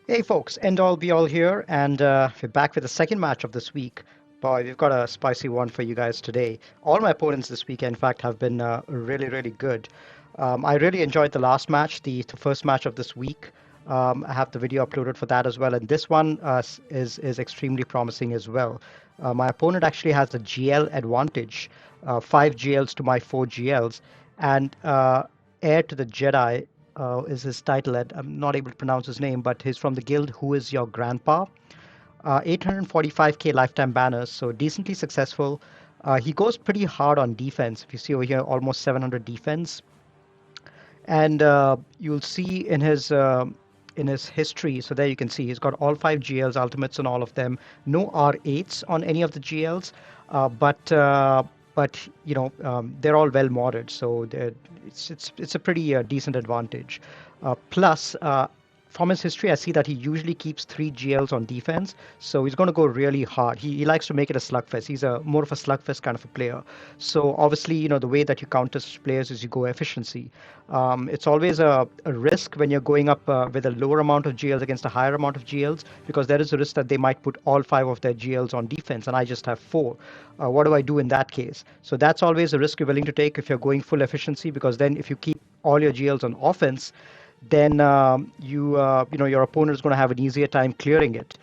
Hey folks, end all be all here, and we're back with the second match of this week. Boy, we've got a spicy one for you guys today. All my opponents this week, in fact, have been really, really good. I really enjoyed the last match, the first match of this week. I have the video uploaded for that as well, and this one is extremely promising as well. My opponent actually has the GL advantage, 5 GLs to my 4 GLs, and heir to the Jedi is his title. I'm not able to pronounce his name, but he's from the guild Who Is Your Grandpa? 845k lifetime banners, so decently successful. He goes pretty hard on defense. If you see over here, almost 700 defense, and you'll see in his history. So there you can see he's got all 5 GLs, ultimates on all of them. No R8s on any of the GLs, but they're all well modded, so it's a pretty decent advantage. Plus, from his history, I see that he usually keeps 3 GLs on defense, so he's going to go really hard. He likes to make it a slugfest. He's a more of a slugfest kind of a player. So obviously, the way that you counter such players is you go efficiency. It's always a risk when you're going up with a lower amount of GLs against a higher amount of GLs, because there is a risk that they might put all 5 of their GLs on defense, and I just have 4. What do I do in that case? So that's always a risk you're willing to take if you're going full efficiency, because then if you keep all your GLs on offense, then your opponent is going to have an easier time clearing it,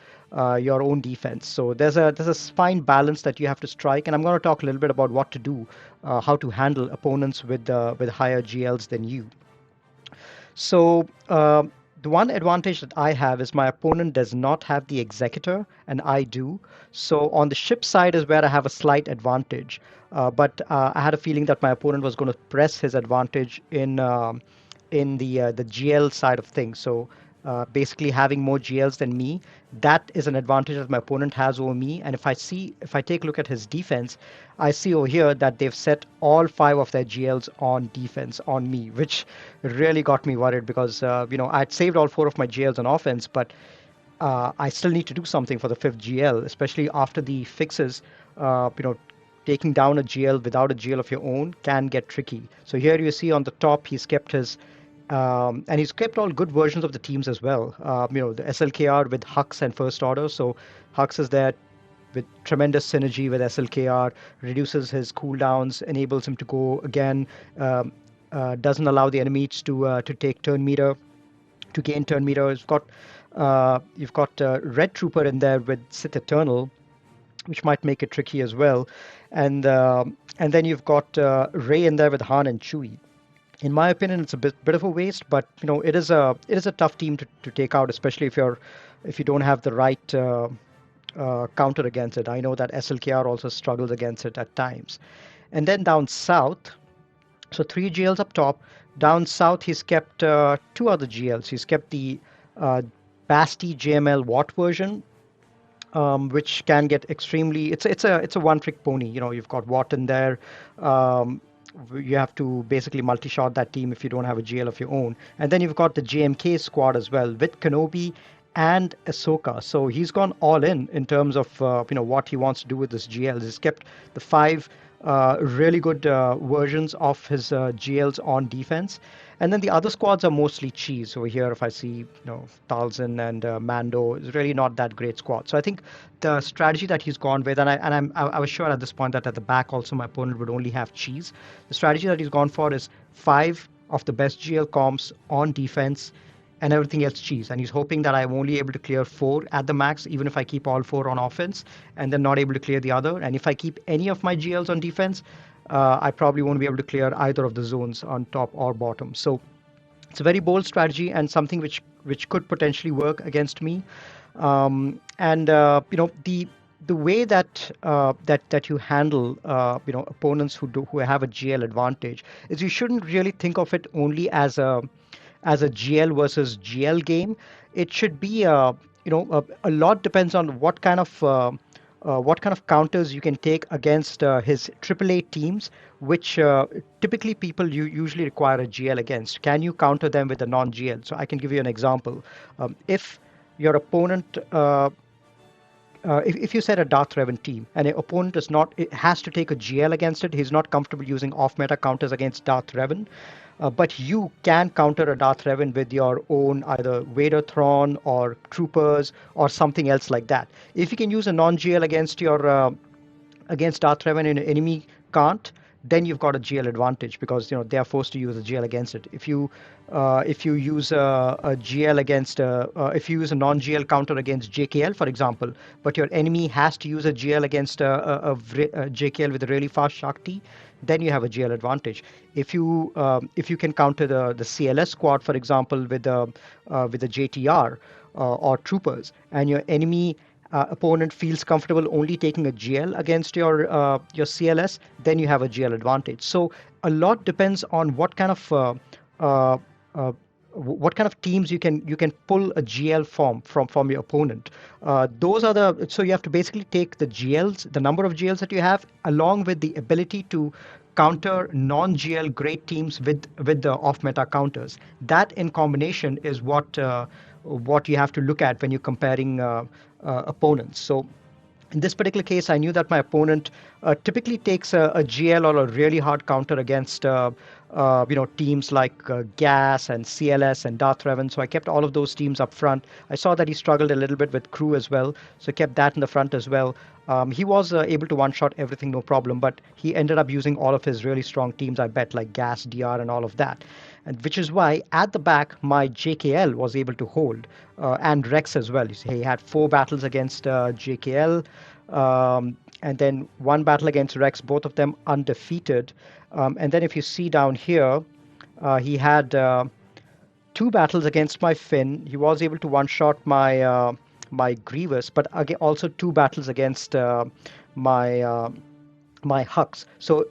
your own defense. So there's a fine balance that you have to strike, and I'm going to talk a little bit about what to do, how to handle opponents with higher GLs than you. So the one advantage that I have is my opponent does not have the executor, and I do. So on the ship side is where I have a slight advantage. But I had a feeling that my opponent was going to press his advantage in the GL side of things. So basically having more GLs than me, that is an advantage that my opponent has over me. And if I take a look at his defense, I see over here that they've set all 5 of their GLs on defense on me, which really got me worried, because I'd saved all 4 of my GLs on offense, but I still need to do something for the 5th GL, especially after the fixes. Taking down a GL without a GL of your own can get tricky. So here you see on the top, and he's kept all good versions of the teams as well. The SLKR with Hux and First Order. So Hux is there with tremendous synergy with SLKR, reduces his cooldowns, enables him to go again, doesn't allow the enemies to take turn meter, to gain turn meter. You've got Red Trooper in there with Sith Eternal, which might make it tricky as well, and then you've got Rey in there with Han and Chewie. In my opinion, it's a bit of a waste, but it is a tough team to take out, especially if you don't have the right counter against it. I know that SLKR also struggles against it at times. And then down south, so 3 GLs up top. Down south, he's kept 2 other GLs. He's kept the Basti JML Watt version, which can get extremely. It's a one-trick pony. You've got Watt in there. You have to basically multi-shot that team if you don't have a GL of your own. And then you've got the JMK squad as well with Kenobi and Ahsoka. So he's gone all in terms of what he wants to do with this GL. He's kept the 5 really good versions of his GLs on defense. And then the other squads are mostly cheese. Over here, if I see, Talzin and Mando, is really not that great squad. So I think the strategy that he's gone with, I was sure at this point that at the back also my opponent would only have cheese. The strategy that he's gone for is 5 of the best GL comps on defense, and everything else cheese. And he's hoping that I'm only able to clear 4 at the max, even if I keep all 4 on offense, and then not able to clear the other. And if I keep any of my GLs on defense, I probably won't be able to clear either of the zones on top or bottom. So it's a very bold strategy and something which could potentially work against me. And the way that you handle opponents who have a GL advantage is you shouldn't really think of it only as a GL versus GL game. It should be a lot depends on what kind of counters you can take against his AAA teams, which typically people usually require a GL against. Can you counter them with a non-GL? So I can give you an example. If your opponent if you set a Darth Revan team and an opponent it has to take a GL against it, he's not comfortable using off-meta counters against Darth Revan. but you can counter a Darth Revan with your own either Vader-Thrawn or Troopers or something else like that. If you can use a non-GL against your against Darth Revan and an enemy can't, then you've got a GL advantage because they are forced to use a GL against it. If you use a GL against if you use a non-GL counter against JKL, for example, but your enemy has to use a GL against a JKL with a really fast Shakti, then you have a GL advantage. If you can counter the CLS squad, for example, with a JTR or troopers, and your enemy opponent feels comfortable only taking a GL against your CLS, then you have a GL advantage. So a lot depends on uh, uh, what kind of teams you can pull a GL from your opponent. Those are the so you have to basically take the GLs, the number of GLs that you have, along with the ability to counter non-GL great teams with the off-meta counters. That in combination is what you have to look at when you're comparing opponents. So in this particular case, I knew that my opponent typically takes a GL or a really hard counter against teams like GAS and CLS and Darth Revan. So I kept all of those teams up front. I saw that he struggled a little bit with crew as well, so I kept that in the front as well. He was able to one-shot everything, no problem, but he ended up using all of his really strong teams, I bet, like GAS, DR, and all of that. And which is why at the back, my JKL was able to hold, and Rex as well. He had 4 battles against JKL, and then 1 battle against Rex, both of them undefeated. And then if you see down here, he had 2 battles against my Finn. He was able to one-shot my Grievous, but again, also 2 battles against my my Hux. So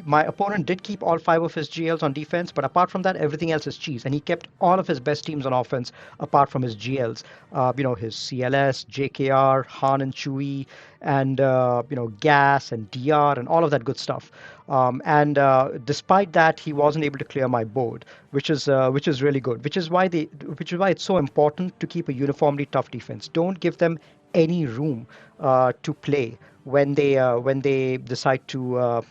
my opponent did keep all 5 of his GLs on defense, but apart from that, everything else is cheese. And he kept all of his best teams on offense apart from his GLs. His CLS, JKR, Han and Chewie, and Gas and DR and all of that good stuff. And despite that, he wasn't able to clear my board, which is really good. Which is why it's so important to keep a uniformly tough defense. Don't give them any room to play when they decide to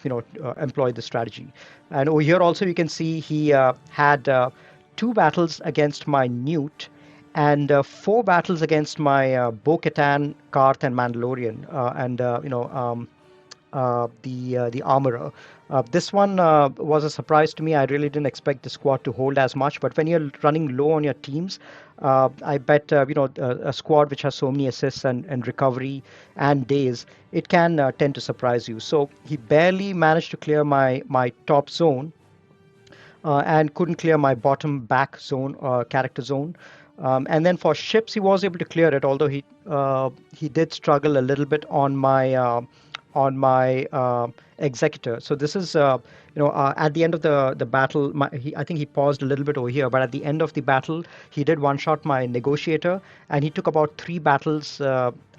employ the strategy. And over here also you can see he had 2 battles against my Newt and 4 battles against my Bo-Katan, Karth, and Mandalorian, and the armorer. This one was a surprise to me. I really didn't expect the squad to hold as much. But when you're running low on your teams, I bet a squad which has so many assists and recovery and days, it can tend to surprise you. So he barely managed to clear my top zone, and couldn't clear my bottom back zone, character zone. And then for ships, he was able to clear it, although he did struggle a little bit on my executor. So this is at the end of the battle. I think he paused a little bit over here, but at the end of the battle, he did one shot my negotiator, and he took about 3 battles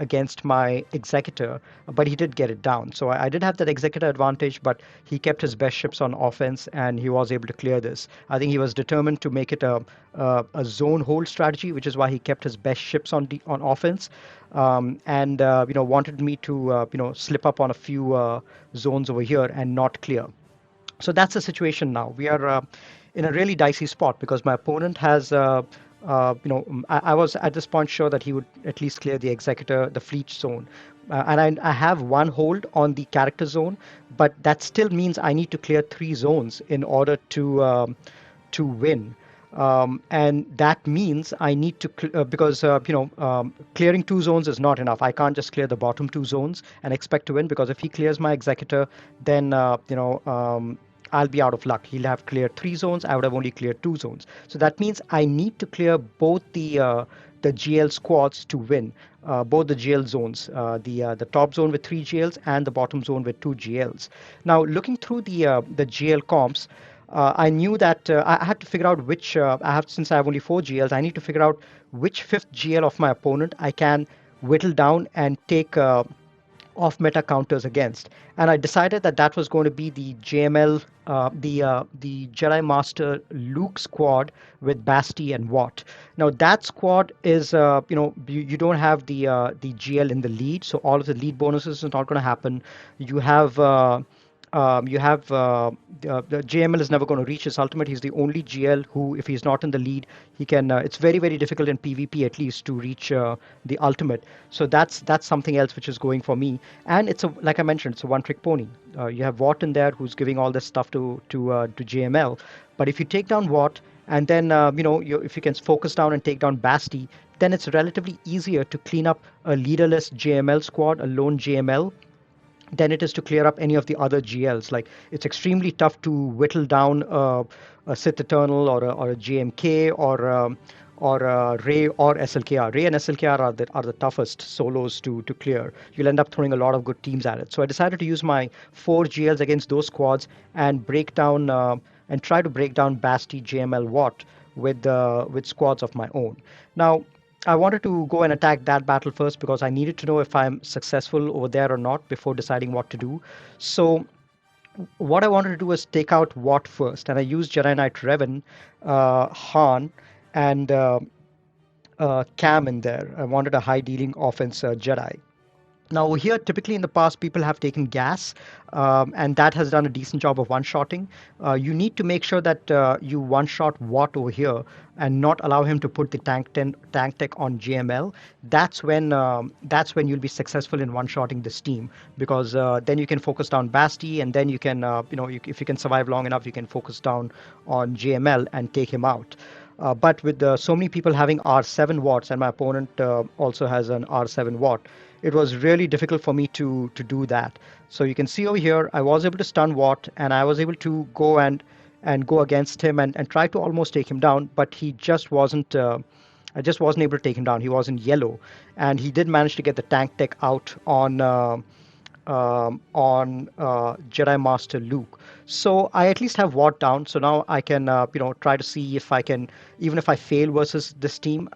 against my executor, but he did get it down. So I did have that executor advantage, but he kept his best ships on offense, and he was able to clear this. I think he was determined to make it a zone hold strategy, which is why he kept his best ships on offense, and wanted me to slip up on a few zones over here and not clear. So that's the situation now. We are in a really dicey spot because my opponent has, I was at this point sure that he would at least clear the executor, the fleet zone. And I have 1 hold on the character zone, but that still means I need to clear 3 zones in order to win. And that means I need to because clearing 2 zones is not enough. I can't just clear the bottom 2 zones and expect to win, because if he clears my executor, then I'll be out of luck. He'll have cleared 3 zones. I would have only cleared 2 zones. So that means I need to clear both the GL squads to win. Both the GL zones, the top zone with 3 GLs and the bottom zone with 2 GLs. Now, looking through the GL comps, I knew that I had to figure out which since I have only 4 GLs, I need to figure out which 5th GL of my opponent I can whittle down and take off meta counters against. And I decided that that was going to be the JML, the Jedi Master Luke squad with Basti and Watt. Now that squad is you don't have the GL in the lead, so all of the lead bonuses is not going to happen. You have You have the JML is never going to reach his ultimate. He's the only GL who, if he's not in the lead, he can. It's very, very difficult in PvP at least to reach the ultimate. So that's something else which is going for me. And it's a, like I mentioned, it's a one-trick pony. You have Watt in there who's giving all this stuff to JML. But if you take down Watt and then if you can focus down and take down Basti, then it's relatively easier to clean up a leaderless JML squad, a lone JML, than it is to clear up any of the other GLs. Like it's extremely tough to whittle down a Sith Eternal or a JMK or Rey or SLKR. Rey and SLKR are the toughest solos to clear. You'll end up throwing a lot of good teams at it. So I decided to use my 4 GLs against those squads and break down and try to break down Basti, JML, Watt with squads of my own. Now, I wanted to go and attack that battle first because I needed to know if I'm successful over there or not before deciding what to do. So what I wanted to do was take out Watt first, and I used Jedi Knight Revan, Han, and Cam in there. I wanted a high dealing offense Jedi. Now, over here, typically in the past, people have taken gas, and that has done a decent job of one-shotting. You need to make sure that you one-shot Watt over here and not allow him to put the tank tech on JML. That's when you'll be successful in one-shotting this team, because then you can focus down Basti, and then you can, if you can survive long enough, you can focus down on JML and take him out. But with so many people having R7 watts, and my opponent also has an R7 watt, it was really difficult for me to do that. So you can see over here, I was able to stun Watt, and I was able to go and go against him and try to almost take him down, but he just wasn't. I just wasn't able to take him down. He was in yellow, and he did manage to get the tank tech out on Jedi Master Luke. So I at least have Watt down. So now I can, try to see if I can, even if I fail versus this team.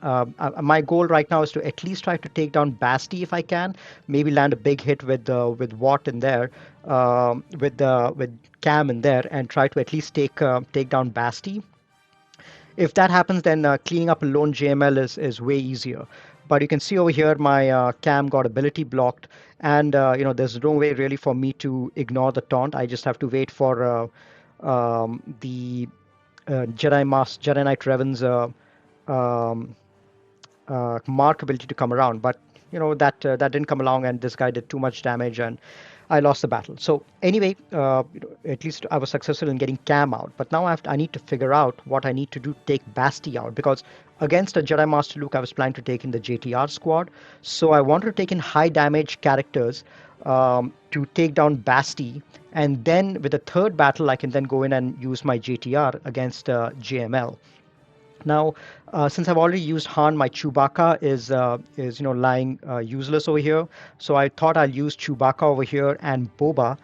My goal right now is to at least try to take down Basti if I can. Maybe land a big hit with Watt in there, with Cam in there, and try to at least take down Basti. If that happens, then cleaning up a lone JML is way easier. But you can see over here, my cam got ability blocked, and there's no way really for me to ignore the taunt. I just have to wait for the Jedi Knight Revan's um, mark ability to come around. But that didn't come along, and this guy did too much damage, and I lost the battle. So anyway, at least I was successful in getting Cam out. But now I need to figure out what I need to do to take Basti out, because against a Jedi Master Luke, I was planning to take in the JTR squad. So I wanted to take in high damage characters to take down Basti, and then with the third battle, I can then go in and use my JTR against JML. Now, since I've already used Han, my Chewbacca is lying useless over here. So I thought I'll use Chewbacca over here and Boba.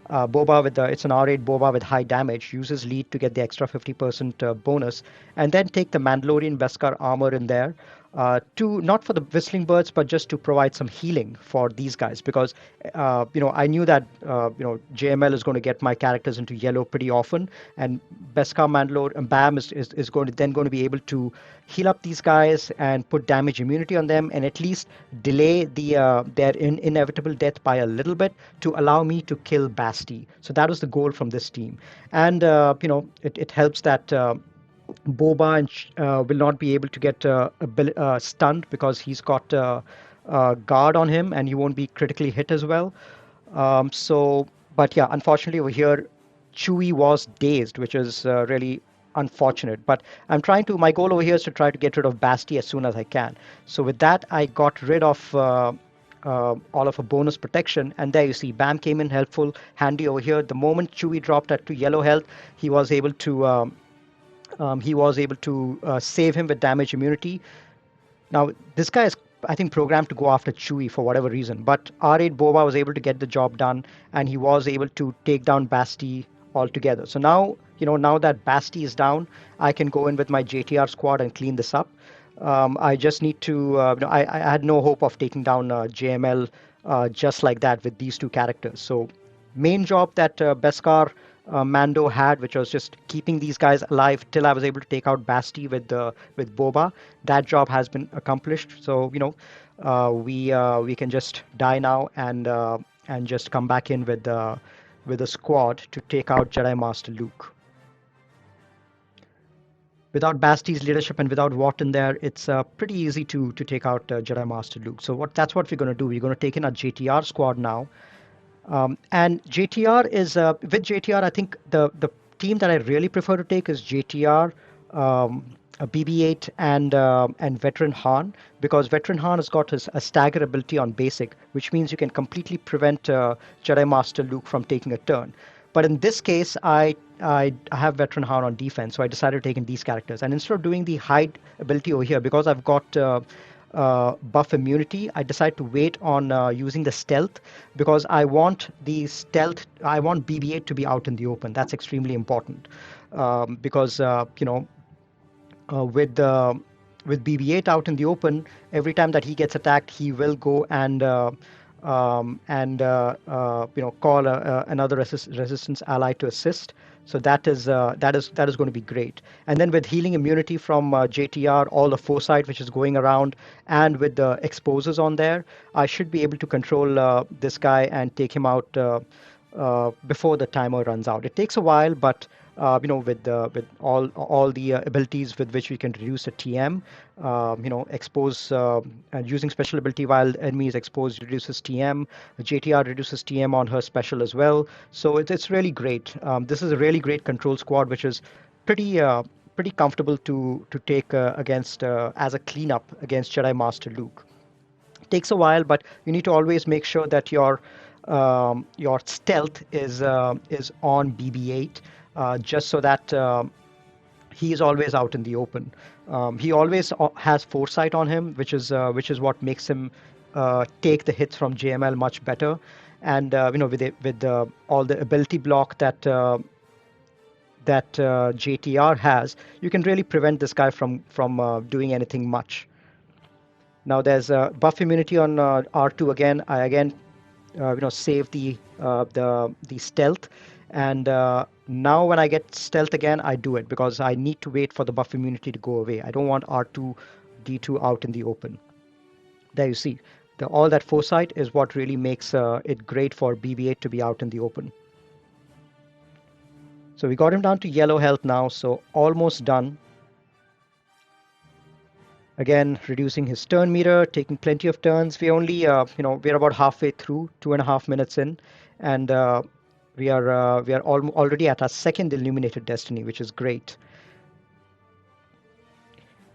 Boba it's an R8 Boba with high damage. Uses lead to get the extra 50% bonus, and then take the Mandalorian Beskar armor in there. To not for the whistling birds, but just to provide some healing for these guys, because I knew that JML is going to get my characters into yellow pretty often, and Beskar Mandalore and Bam is going to be able to heal up these guys and put damage immunity on them, and at least delay their inevitable death by a little bit to allow me to kill Basti. So that was the goal from this team, and it helps that. Boba will not be able to get stunned because he's got guard on him, and he won't be critically hit as well. But yeah, unfortunately over here, Chewie was dazed, which is really unfortunate. But my goal over here is to try to get rid of Basti as soon as I can. So with that, I got rid of all of a bonus protection, and there you see Bam came in helpful, handy over here. The moment Chewie dropped to yellow health, he was able to save him with damage immunity. Now, this guy is, I think, programmed to go after Chewie for whatever reason, but R8 Boba was able to get the job done, and he was able to take down Basti altogether. So now, now that Basti is down, I can go in with my JTR squad and clean this up. I just need to, I had no hope of taking down JML just like that with these two characters. So main job that Beskar Mando had, which was just keeping these guys alive till I was able to take out Basti with Boba. That job has been accomplished. So we can just die now and just come back in with with a squad to take out Jedi Master Luke. Without Basti's leadership and without Watt in there, it's pretty easy to take out Jedi Master Luke. So that's what we're going to do. We're going to take in our JTR squad now. And JTR is with JTR. I think the team that I really prefer to take is JTR, BB-8, and Veteran Han, because Veteran Han has got a stagger ability on basic, which means you can completely prevent Jedi Master Luke from taking a turn. But in this case, I have Veteran Han on defense, so I decided to take in these characters. And instead of doing the hide ability over here, because I've got buff immunity, I decide to wait on using the stealth, because I want BB-8 to be out in the open. That's extremely important, because with BB-8 out in the open, every time that he gets attacked, he will go and call another resistance ally to assist. So that is going to be great. And then with healing immunity from JTR, all the foresight which is going around, and with the exposures on there, I should be able to control this guy and take him out before the timer runs out. It takes a while, but with all the abilities with which we can reduce the TM, expose and using special ability while enemy is exposed reduces TM. JTR reduces TM on her special as well. So it's really great. This is a really great control squad, which is pretty comfortable to take against as a cleanup against Jedi Master Luke. It takes a while, but you need to always make sure that your stealth is on BB-8, just so that he is always out in the open. He always has foresight on him, which is what makes him take the hits from JML much better. And with all the ability block that JTR has, you can really prevent this guy from doing anything much. Now there's buff immunity on R2 again. I again save the stealth, and now when I get stealth again, I do it because I need to wait for the buff immunity to go away. I don't want R2D2 out in the open. There you see, all that foresight is what really makes it great for BB-8 to be out in the open. So we got him down to yellow health now, so almost done. Again, reducing his turn meter, taking plenty of turns. We only, we're about halfway through, 2.5 minutes in, and we are already at our second illuminated destiny, which is great.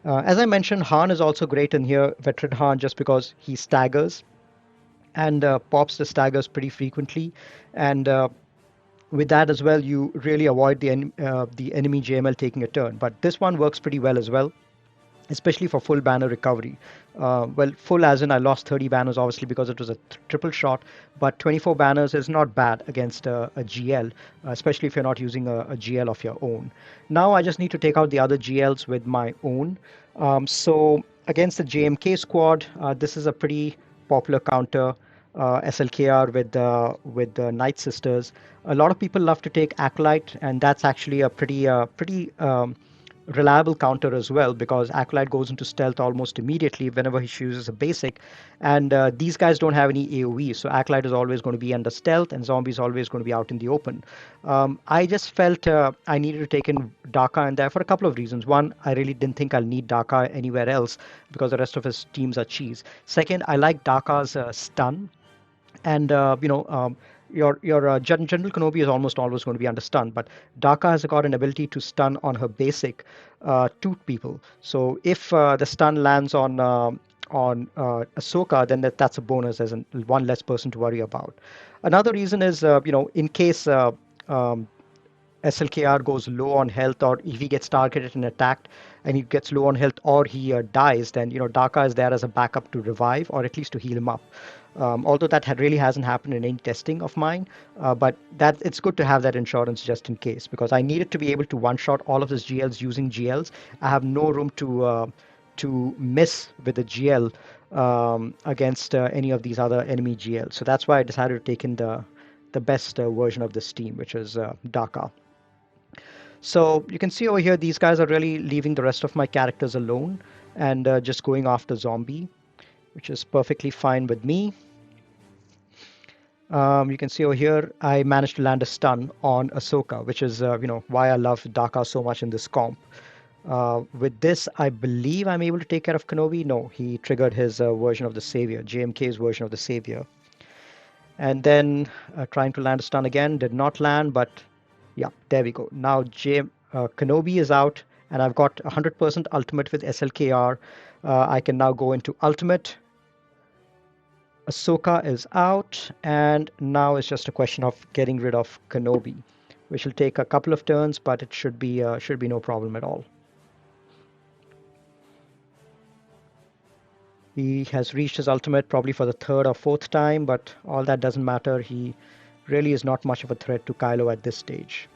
As I mentioned, Han is also great in here, Veteran Han, just because he staggers and pops the staggers pretty frequently, and with that as well, you really avoid the enemy JML taking a turn. But this one works pretty well as well, especially for full banner recovery. Well, full as in I lost 30 banners, obviously, because it was a triple shot, but 24 banners is not bad against a GL, especially if you're not using a GL of your own. Now I just need to take out the other GLs with my own. So against the JMK squad, this is a pretty popular counter, SLKR with the Night Sisters. A lot of people love to take Acolyte, and that's actually a pretty reliable counter as well, because Acolyte goes into stealth almost immediately whenever he chooses a basic, and these guys don't have any AoE, so Acolyte is always going to be under stealth and Zombie is always going to be out in the open. I just felt I needed to take in Daka in there for a couple of reasons. One, I really didn't think I'll need Daka anywhere else because the rest of his teams are cheese. Second, I like Daka's stun, and your General Kenobi is almost always going to be under stun, but Daka has got an ability to stun on her basic two people. So if the stun lands on Ahsoka, then that's a bonus, as one less person to worry about. Another reason is in case SLKR goes low on health, or if he gets targeted and attacked and he gets low on health, or he dies, then Daka is there as a backup to revive, or at least to heal him up. Although that really hasn't happened in any testing of mine, but it's good to have that insurance just in case, because I needed to be able to one-shot all of his GLs using GLs. I have no room to miss with a GL against any of these other enemy GLs. So that's why I decided to take in the best version of this team, which is Daka. So you can see over here, these guys are really leaving the rest of my characters alone and just going after Zombie, which is perfectly fine with me. You can see over here, I managed to land a stun on Ahsoka, which is, why I love Daka so much in this comp. With this, I believe I'm able to take care of Kenobi. No, he triggered his version of the Savior, JMK's version of the Savior. And then trying to land a stun again, did not land, but yeah, there we go. Now Kenobi is out, and I've got 100% ultimate with SLKR. I can now go into ultimate. Ahsoka is out, and now it's just a question of getting rid of Kenobi, which will take a couple of turns, but it should be no problem at all. He has reached his ultimate probably for the third or fourth time, but all that doesn't matter. He really is not much of a threat to Kylo at this stage.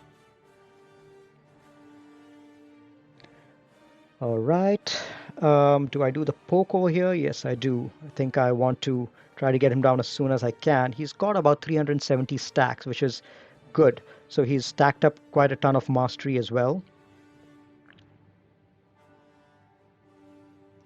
All right. Do I do the poke over here? Yes, I do. I think I want to try to get him down as soon as I can. He's got about 370 stacks, which is good. So he's stacked up quite a ton of mastery as well.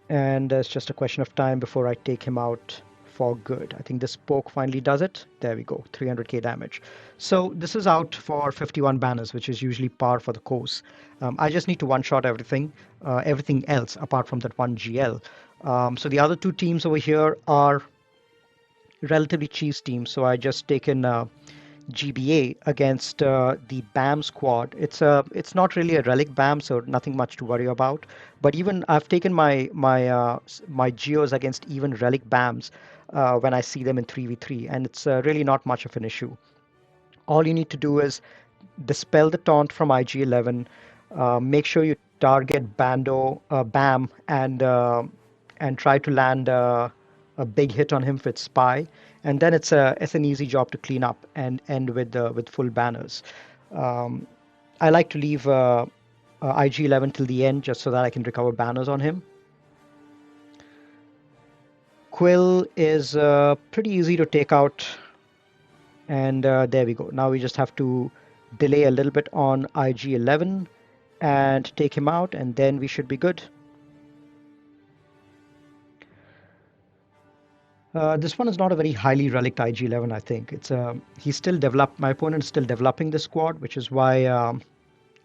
And it's just a question of time before I take him out for good. I think this poke finally does it. There we go, 300k damage. So this is out for 51 banners, which is usually par for the course. I just need to one-shot everything else apart from that one GL. So the other two teams over here are relatively cheese teams. So I just taken GBA against the BAM squad. It's not really a relic BAM, so nothing much to worry about. But even I've taken my Geos against even relic BAMs when I see them in 3v3, and it's really not much of an issue. All you need to do is dispel the taunt from IG-11, make sure you target BAM, and try to land a big hit on him with Spy, and then it's an easy job to clean up and end with full banners. Um, I like to leave IG-11 till the end just so that I can recover banners on him. Quill is pretty easy to take out, and there we go. Now we just have to delay a little bit on IG-11 and take him out, and then we should be good. This one is not a very highly relic IG-11, I think. My opponent is still developing the squad, which is why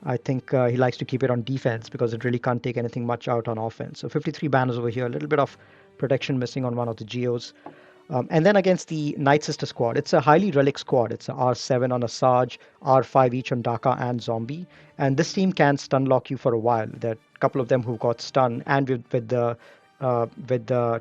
I think he likes to keep it on defense because it really can't take anything much out on offense. So 53 banners over here, a little bit of protection missing on one of the Geos. And then against the Night Sister squad, it's a highly relic squad. It's a R7 on Asajj, R5 each on Daka and Zombie. And this team can stun lock you for a while. There are a couple of them who got stun, and with the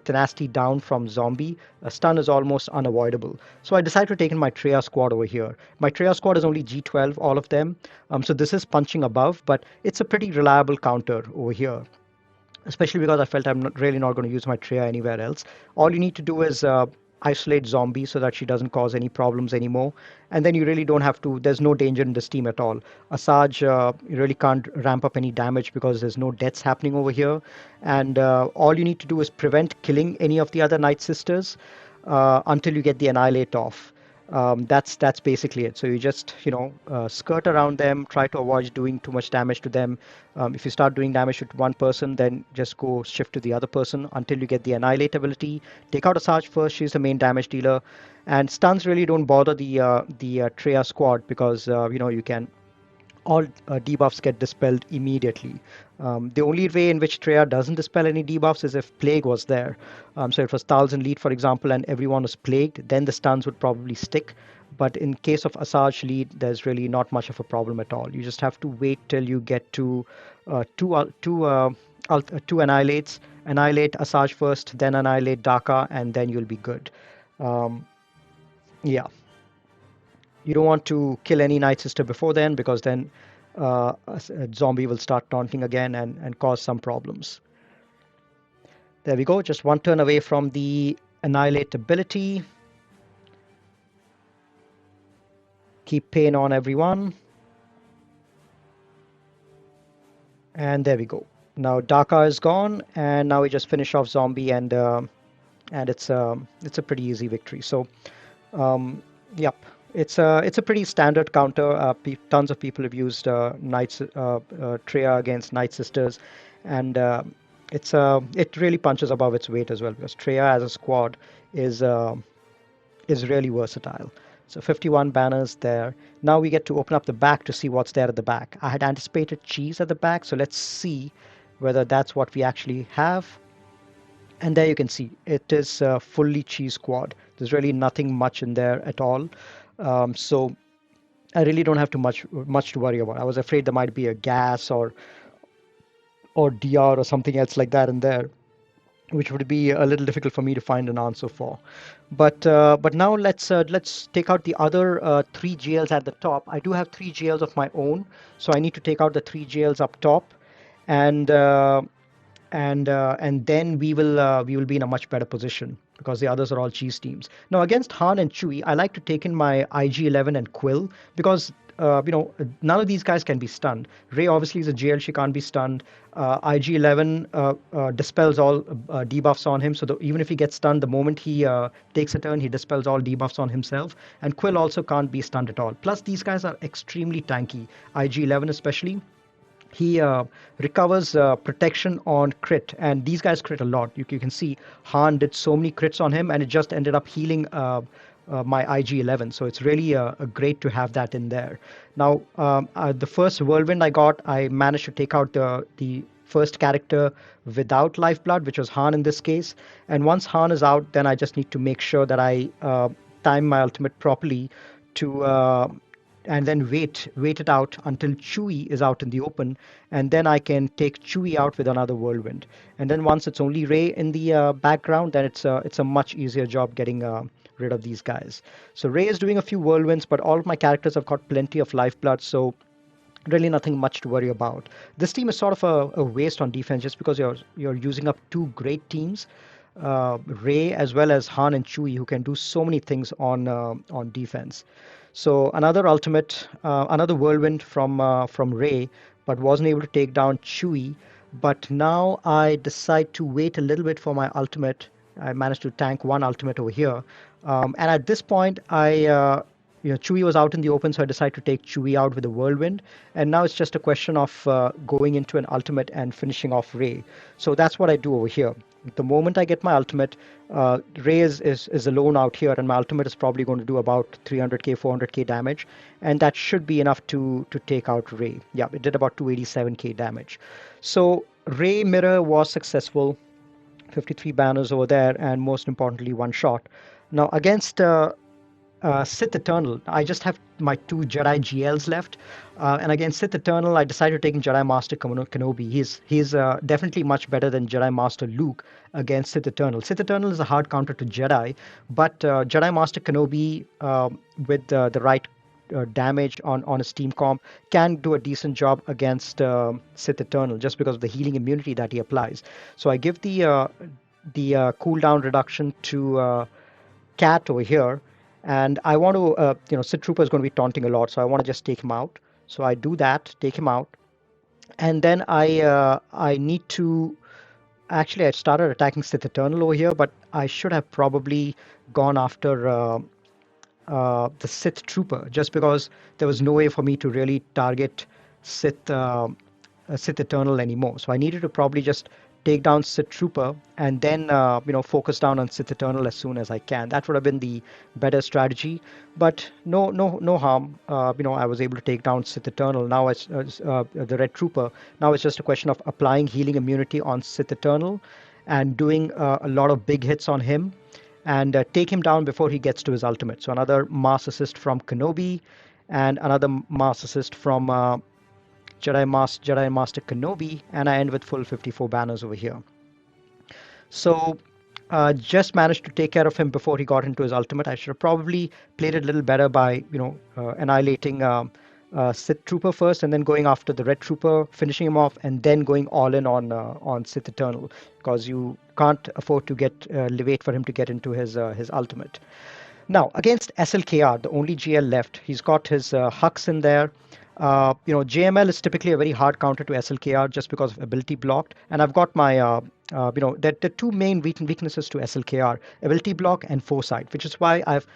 tenacity down from Zombie, a stun is almost unavoidable. So I decided to take in my Treya squad over here. My Treya squad is only G12, all of them. So this is punching above, but it's a pretty reliable counter over here, especially because I felt I'm really not going to use my Treya anywhere else. All you need to do is isolate Zombie so that she doesn't cause any problems anymore. And then you really don't have to, there's no danger in this team at all. Asajj, you really can't ramp up any damage because there's no deaths happening over here. And all you need to do is prevent killing any of the other Night Sisters until you get the Annihilate off. That's basically it. So you just skirt around them, try to avoid doing too much damage to them. If you start doing damage to one person, then just go shift to the other person until you get the Annihilate ability. Take out Asajj first; she's the main damage dealer, and stuns really don't bother the Treya squad because you can all debuffs get dispelled immediately. The only way in which Treya doesn't dispel any debuffs is if Plague was there. So if it was Talzin lead, for example, and everyone was plagued, then the stuns would probably stick. But in case of Asajj lead, there's really not much of a problem at all. You just have to wait till you get to two Annihilates. Annihilate Asajj first, then Annihilate Daka, and then you'll be good. Um, yeah. You don't want to kill any Night Sister before then because then a zombie will start taunting again and cause some problems. There we go, just one turn away from the Annihilate ability. Keep pain on everyone. And there we go. Now Daka is gone, and now we just finish off Zombie, and it's a pretty easy victory. So, yep. It's a pretty standard counter. Tons of people have used Treya against Night Sisters, and it really punches above its weight as well because Treya as a squad is really versatile. So 51 banners there. Now we get to open up the back to see what's there at the back. I had anticipated cheese at the back, so let's see whether that's what we actually have. And there you can see it is fully cheese squad. There's really nothing much in there at all. So I really don't have too much to worry about. I was afraid there might be a gas or DR or something else like that in there, which would be a little difficult for me to find an answer for. But now let's take out the other three GLs at the top. I do have three GLs of my own, so I need to take out the three GLs up top, and and then we will be in a much better position because the others are all cheese teams. Now against Han and Chewie, I like to take in my IG-11 and Quill because none of these guys can be stunned. Rey obviously is a JL; she can't be stunned. IG-11 dispels all debuffs on him, so even if he gets stunned, the moment he takes a turn, he dispels all debuffs on himself. And Quill also can't be stunned at all. Plus, these guys are extremely tanky. IG-11 especially. He recovers protection on crit, and these guys crit a lot. You can see Han did so many crits on him, and it just ended up healing my IG-11. So it's really great to have that in there. Now, the first whirlwind I got, I managed to take out the first character without lifeblood, which was Han in this case. And once Han is out, then I just need to make sure that I time my ultimate properly to and then wait it out until Chewie is out in the open, and then I can take Chewie out with another whirlwind. And then once it's only Rey in the background, then it's a much easier job getting rid of these guys. So Rey is doing a few whirlwinds, but all of my characters have got plenty of lifeblood, so really nothing much to worry about. This team is sort of a waste on defense just because you're using up two great teams, Rey as well as Han and Chewie, who can do so many things on defense. So another ultimate, another whirlwind from Rey, but wasn't able to take down Chewie. But now I decide to wait a little bit for my ultimate. I managed to tank one ultimate over here, and at this point, Chewie was out in the open, so I decided to take Chewie out with a whirlwind. And now it's just a question of going into an ultimate and finishing off Rey. So that's what I do over here. The moment I get my ultimate, Rey is alone out here, and my ultimate is probably going to do about 300k, 400k damage, and that should be enough to take out Rey. Yeah, it did about 287k damage. So Rey mirror was successful, 53 banners over there, and most importantly, one shot. Now against Sith Eternal, I just have my two Jedi GLs left, and against Sith Eternal, I decided to take in Jedi Master Kenobi. He's definitely much better than Jedi Master Luke against Sith Eternal. Sith Eternal is a hard counter to Jedi, but Jedi Master Kenobi with the right damage on his team comp can do a decent job against Sith Eternal just because of the healing immunity that he applies. So I give the cooldown reduction to Cat over here. And I want to, Sith Trooper is going to be taunting a lot, so I want to just take him out. So I do that, take him out, and then I need to. Actually, I started attacking Sith Eternal over here, but I should have probably gone after the Sith Trooper just because there was no way for me to really target Sith Eternal anymore. So I needed to probably just take down Sith Trooper and then focus down on Sith Eternal as soon as I can. That would have been the better strategy, but no harm. I was able to take down Sith Eternal. Now it's the Red Trooper. Now it's just a question of applying healing immunity on Sith Eternal and doing a lot of big hits on him and take him down before he gets to his ultimate. So another mass assist from Kenobi and another mass assist from Jedi Master Kenobi, and I end with full 54 banners over here. So just managed to take care of him before he got into his ultimate. I should have probably played it a little better by annihilating Sith Trooper first, and then going after the Red Trooper, finishing him off, and then going all in on Sith Eternal, because you can't afford to wait for him to get into his ultimate. Now against SLKR, the only GL left, he's got his Hux in there. JML is typically a very hard counter to SLKR just because of ability blocked. And I've got my, the two main weaknesses to SLKR, ability block and foresight, which is why I've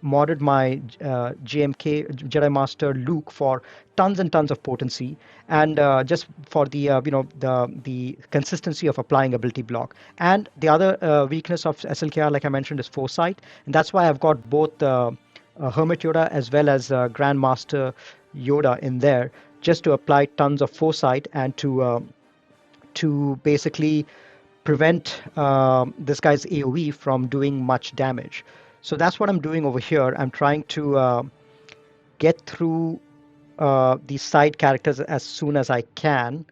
modded my JMK, Jedi Master Luke, for tons and tons of potency and just for the, the consistency of applying ability block. And the other weakness of SLKR, like I mentioned, is foresight. And that's why I've got both Hermit Yoda as well as Grand Master Yoda in there, just to apply tons of foresight and to basically prevent this guy's AoE from doing much damage. So that's what I'm doing over here. I'm trying to get through these side characters as soon as I can.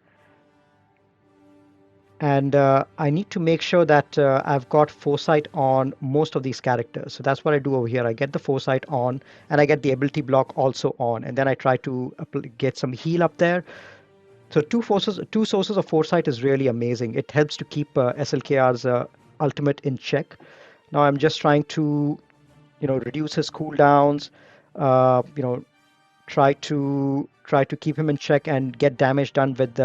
And I need to make sure that I've got foresight on most of these characters. So that's what I do over here. I get the foresight on, and I get the ability block also on, and then I try to get some heal up there. So two sources of foresight is really amazing. It helps to keep SLKR's ultimate in check. Now I'm just trying to, reduce his cooldowns. Uh, you know, try to keep him in check and get damage done with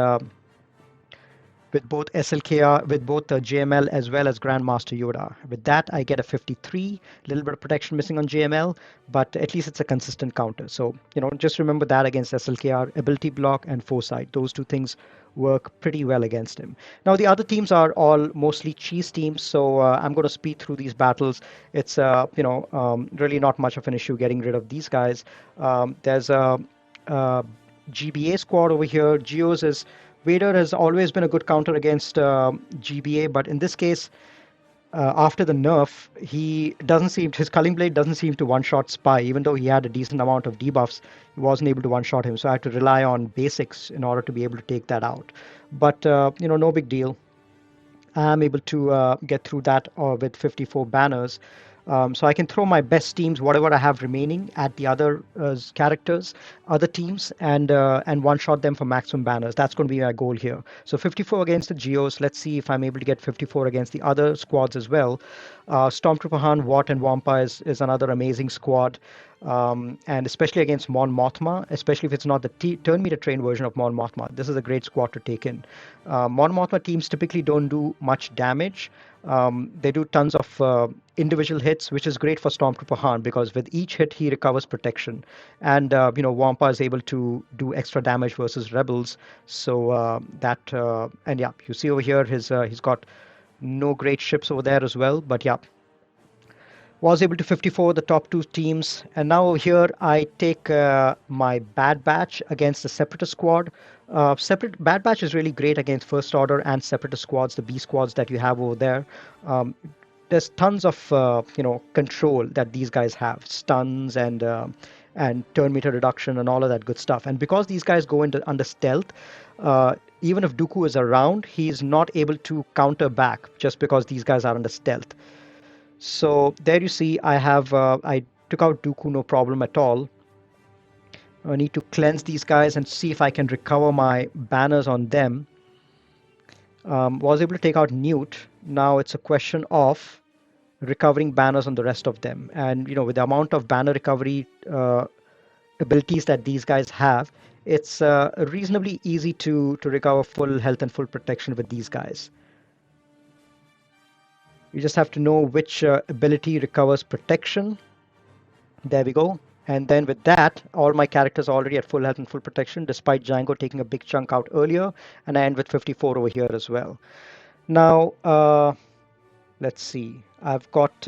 both SLKR, with both JML as well as Grandmaster Yoda. With that, I get a 53, a little bit of protection missing on JML, but at least it's a consistent counter. So, just remember that against SLKR, ability block and foresight. Those two things work pretty well against him. Now, the other teams are all mostly cheese teams, so I'm going to speed through these battles. It's, really not much of an issue getting rid of these guys. There's a GBA squad over here. Geos is Vader has always been a good counter against GBA, but in this case, after the nerf, his Culling Blade doesn't seem to one-shot Spy, even though he had a decent amount of debuffs. He wasn't able to one-shot him, so I had to rely on basics in order to be able to take that out. But no big deal. I'm able to get through that with 54 banners. So I can throw my best teams, whatever I have remaining, at the other characters, other teams, and one-shot them for maximum banners. That's going to be my goal here. So 54 against the Geos. Let's see if I'm able to get 54 against the other squads as well. Stormtrooper Han, Watt, and Wampa is another amazing squad. And especially against Mon Mothma, especially if it's not the turn meter train version of Mon Mothma. This is a great squad to take in. Mon Mothma teams typically don't do much damage. They do tons of individual hits, which is great for Stormtrooper Han because with each hit he recovers protection, and Wampa is able to do extra damage versus rebels. So and yeah, you see over here he's got no great ships over there as well, but yeah, was able to 54 the top two teams. And now here I take my Bad Batch against the Separatist squad. Bad Batch is really great against First Order and Separatist squads, the B squads that you have over there. There's tons of control that these guys have, stuns and turn meter reduction and all of that good stuff. And because these guys go into under stealth, even if Dooku is around, he's not able to counter back just because these guys are under stealth. So there you see, I took out Dooku no problem at all. I need to cleanse these guys and see if I can recover my banners on them. Was able to take out Newt. Now it's a question of recovering banners on the rest of them. And with the amount of banner recovery abilities that these guys have, it's reasonably easy to recover full health and full protection with these guys. You just have to know which ability recovers protection. There we go. And then with that, all my characters are already at full health and full protection, despite Django taking a big chunk out earlier. And I end with 54 over here as well. Now, let's see. I've got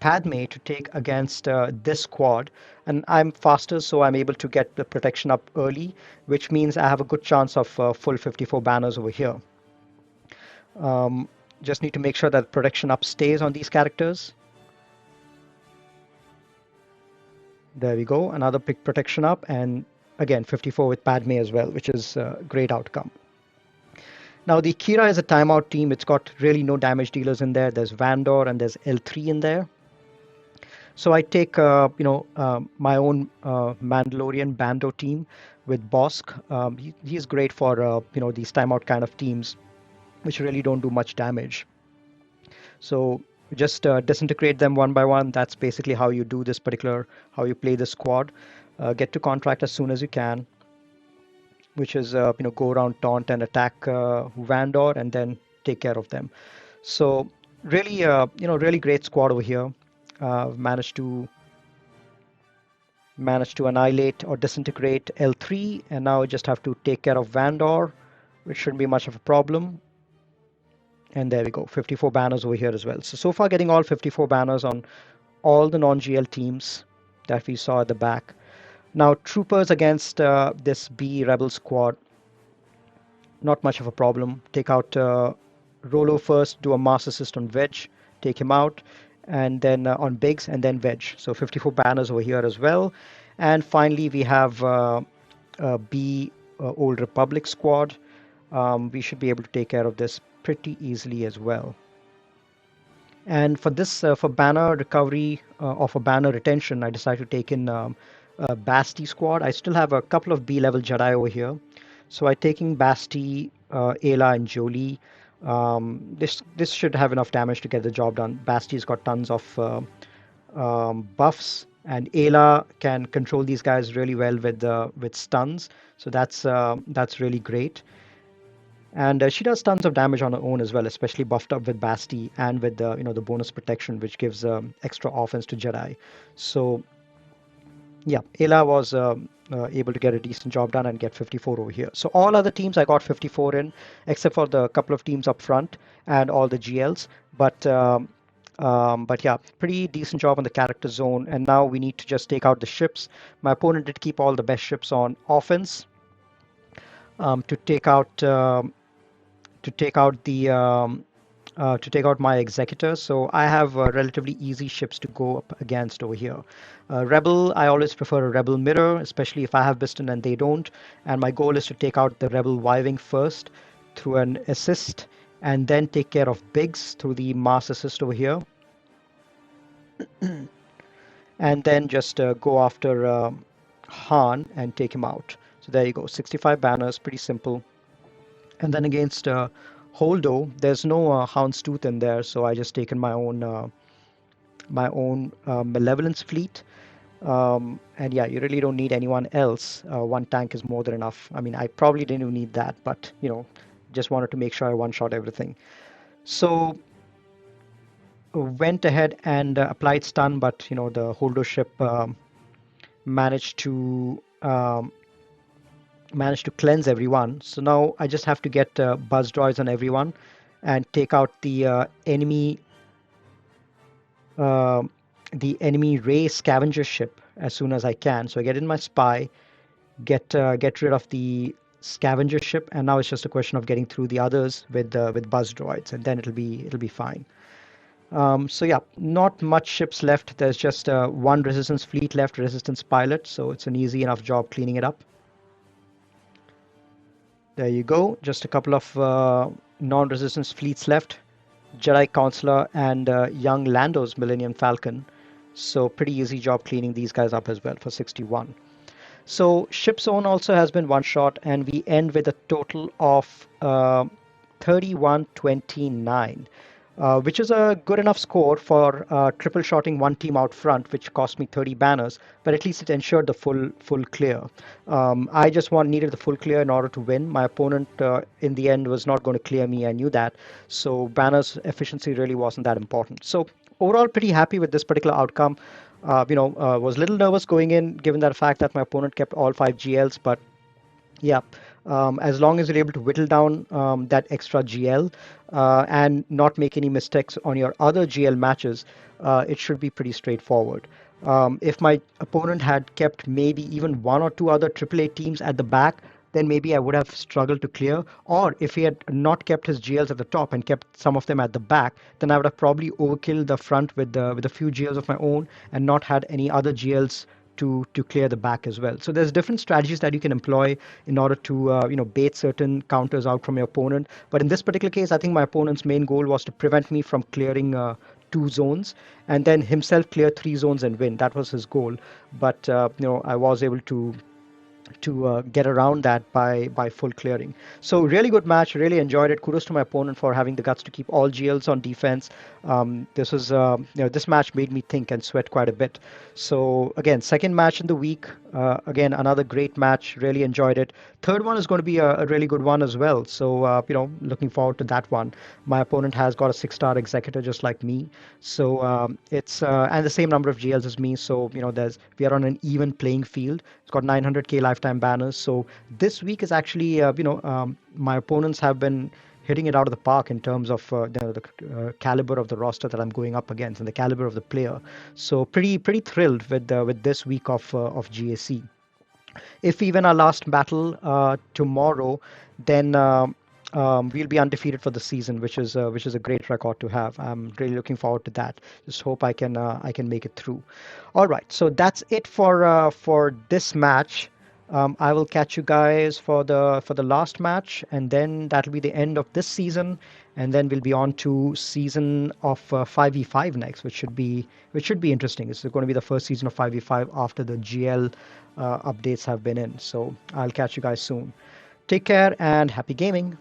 Padme to take against this squad. And I'm faster, so I'm able to get the protection up early, which means I have a good chance of full 54 banners over here. Just need to make sure that protection up stays on these characters. There we go, another big protection up, and again 54 with Padme as well, which is a great outcome. Now the Kira is a timeout team. It's got really no damage dealers in there. There's Vandor and there's L3 in there. So I take my own Mandalorian Bando team with Bosk. He's great for these timeout kind of teams, which really don't do much damage. So just disintegrate them one by one. That's basically how you do how you play this squad. Get to contract as soon as you can, which is go around, taunt and attack Vandor and then take care of them. So really really great squad over here. Managed to annihilate or disintegrate L3, and now I just have to take care of Vandor, which shouldn't be much of a problem. And there we go, 54 banners over here as well. So far getting all 54 banners on all the non-GL teams. that we saw at the back. Now, troopers against this B rebel squad, not much of a problem. Take out Rolo first, do a mass assist on Wedge, take him out, and then on Biggs, and then Wedge. So 54 banners over here as well. And finally, we have B Old Republic squad. We should be able to take care of this pretty easily as well. And for this, for banner recovery or for banner retention, I decided to take in Basti squad. I still have a couple of B-level Jedi over here. So I'm taking Basti, Ayla, and Jolie. This should have enough damage to get the job done. Basti's got tons of buffs, and Ayla can control these guys really well with stuns. So that's really great. And she does tons of damage on her own as well, especially buffed up with Basti and with the the bonus protection, which gives extra offense to Jedi. So yeah, Ayla was able to get a decent job done and get 54 over here. So all other teams I got 54 in, except for the couple of teams up front and all the GLs. But yeah, pretty decent job on the character zone. And now we need to just take out the ships. My opponent did keep all the best ships on offense to take out my executor. So I have relatively easy ships to go up against over here. Rebel, I always prefer a Rebel mirror, especially if I have Biston and they don't. And my goal is to take out the Rebel Y-Wing first through an assist, and then take care of Biggs through the mass assist over here. And then just go after Han and take him out. So there you go, 65 banners, pretty simple. And then against Holdo, there's no Houndstooth in there, so I just taken my own Malevolence fleet. And yeah, you really don't need anyone else. One tank is more than enough. I mean, I probably didn't even need that, but just wanted to make sure I one-shot everything. So went ahead and applied stun, but the Holdo ship managed to cleanse everyone. So now I just have to get buzz droids on everyone and take out the enemy Rey scavenger ship as soon as I can. So I get in my spy, get rid of the scavenger ship, and now it's just a question of getting through the others with buzz droids, and then it'll be fine. So yeah, not much ships left. There's just one resistance fleet left, resistance pilot, so it's an easy enough job cleaning it up. There you go, just a couple of non-resistance fleets left. Jedi Counselor and young Lando's Millennium Falcon. So pretty easy job cleaning these guys up as well for 61. So ship zone also has been one shot, and we end with a total of 31-29. Which is a good enough score for triple shotting one team out front, which cost me 30 banners, but at least it ensured the full clear. I just needed the full clear in order to win. My opponent in the end was not going to clear me. I knew that. So banners efficiency really wasn't that important. So overall, pretty happy with this particular outcome. Was a little nervous going in, given that fact that my opponent kept all 5 GLs, but yeah, as long as you're able to whittle down that extra GL and not make any mistakes on your other GL matches, it should be pretty straightforward. If my opponent had kept maybe even 1 or 2 other AAA teams at the back, then maybe I would have struggled to clear. Or if he had not kept his GLs at the top and kept some of them at the back, then I would have probably overkilled the front with a few GLs of my own and not had any other GLs to clear the back as well. So there's different strategies that you can employ in order to bait certain counters out from your opponent. But in this particular case, I think my opponent's main goal was to prevent me from clearing 2 zones and then himself clear 3 zones and win. That was his goal. But I was able to get around that by full clearing. So really good match, really enjoyed it. Kudos to my opponent for having the guts to keep all GLs on defense. This match made me think and sweat quite a bit. So again, second match in the week. Again, another great match. Really enjoyed it. Third one is going to be a really good one as well. So looking forward to that one. My opponent has got a 6-star executor just like me. So it's and the same number of GLs as me. So we are on an even playing field. It's got 900k lifetime banners. So this week is actually my opponents have been hitting it out of the park in terms of the caliber of the roster that I'm going up against and the caliber of the player. So pretty thrilled with this week of GAC. If we win our last battle tomorrow, then we'll be undefeated for the season, which is a great record to have. I'm really looking forward to that. Just hope I can make it through. All right, so that's it for this match. I will catch you guys for the last match, and then that'll be the end of this season, and then we'll be on to season of 5v5 next, which should be interesting. This is going to be the first season of 5v5 after the GL updates have been in. So I'll catch you guys soon. Take care and happy gaming.